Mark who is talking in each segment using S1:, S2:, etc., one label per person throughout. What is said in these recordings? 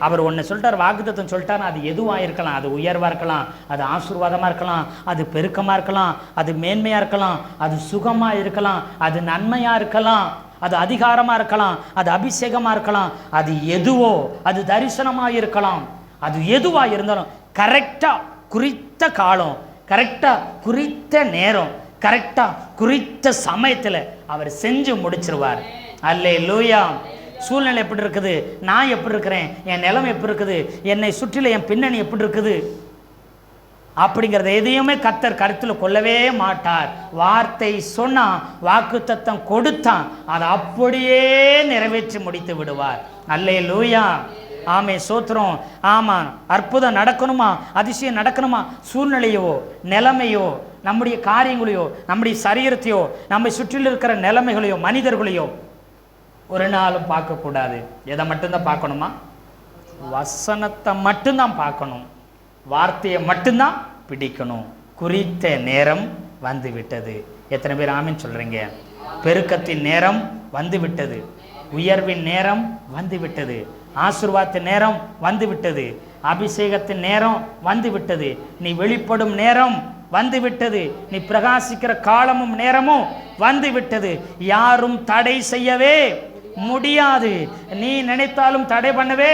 S1: அவர் ஒன்று சொல்லிட்டார், வாக்குத்தத்தம் சொல்லிட்டார். அது எதுவாக இருக்கலாம், அது உயர்வாக இருக்கலாம், அது ஆசீர்வாதமாக இருக்கலாம், அது பெருக்கமாக இருக்கலாம், அது மேன்மையாக இருக்கலாம், அது சுகமாக இருக்கலாம், அது நன்மையாக இருக்கலாம், அது அதிகாரமாக இருக்கலாம், அது அபிஷேகமாக இருக்கலாம், அது எதுவோ, அது தரிசனமாக இருக்கலாம். அது எதுவாக இருந்தாலும் கரெக்டாக குறித்த காலம், கரெக்டாக குறித்த நேரம், கரெக்டாக குறித்த சமயத்தில் அவர் செஞ்சு முடிச்சிருவார். அல்லேலூயா. சூழ்நிலை எப்படி இருக்குது, நான் எப்படி இருக்கிறேன், என் நிலைமை எப்படி இருக்குது, என்னை சுற்றில என் பின்னணி எப்படி இருக்குது அப்படிங்கிறத எதையுமே கர்த்தர் கருத்தில் கொள்ளவே மாட்டார். வார்த்தை சொன்னான், வாக்குத்தத்தம் கொடுத்தான், அதை அப்படியே நிறைவேற்றி முடித்து விடுவார். அல்லேலூயா. ஆமே, சோத்திரம். ஆமாம், அற்புதம் நடக்கணுமா, அதிசயம் நடக்கணுமா, சூழ்நிலையோ நிலைமையோ நம்முடைய காரியங்களையோ நம்முடைய சரீரத்தையோ நம்மை சுற்றில் இருக்கிற நிலைமைகளையோ மனிதர்களையோ ஒரு நாளும் பார்க்கக்கூடாது. எதை மட்டும்தான் பார்க்கணுமா, வசனத்தை மட்டும்தான் பார்க்கணும், வார்த்தையை மட்டும்தான் பிடிக்கணும். குறித்த நேரம் வந்து விட்டது. எத்தனை பேர் ஆமீன் சொல்கிறீங்க? பெருக்கத்தின் நேரம் வந்து விட்டது, உயர்வின் நேரம் வந்து விட்டது, ஆசீர்வாதத்தின் நேரம் வந்து விட்டது, அபிஷேகத்தின் நேரம் வந்து விட்டது, நீ வெளிப்படும் நேரம் வந்து விட்டது, நீ பிரகாசிக்கிற காலமும் நேரமும் வந்து விட்டது. யாரும் தடை செய்யவே முடியாது. நீ நினைத்தாலும் தடை பண்ணவே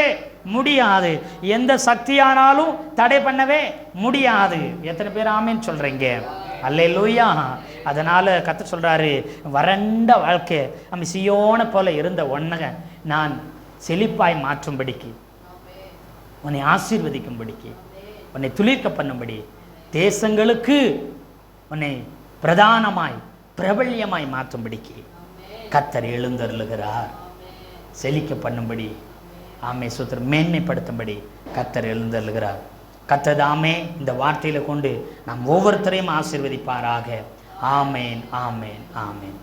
S1: முடியாது. எந்த சக்தியானாலும் தடை பண்ணவே முடியாது. எத்தனை பேர் ஆமீன் சொல்றீங்க? அல்லேலூயா. அதனால கர்த்தர் சொல்றாரு, வறண்ட வாழ்க்கை நம்ம சீயோனை போல இருந்த ஒன்றை நான் செழிப்பாய் மாற்றும்படிக்கு, உன்னை ஆசீர்வதிக்கும்படிக்கு, உன்னை துளிர்க்க பண்ணும்படி, தேசங்களுக்கு உன்னை பிரதானமாய் பிரபல்யமாய் மாற்றும்படிக்கு கர்த்தர் எழுந்தருளுகிறார். செழிக்க பண்ணும்படி, ஆமே சூத்திரம் மேன்மைப்படுத்தும்படி கர்த்தர் எழுந்தருளுகிறார். கர்த்தர் தாமே இந்த வார்த்தையில கொண்டு நாம் ஒவ்வொருத்தரையும் ஆசீர்வதிப்பாராக. ஆமேன், ஆமேன், ஆமேன்.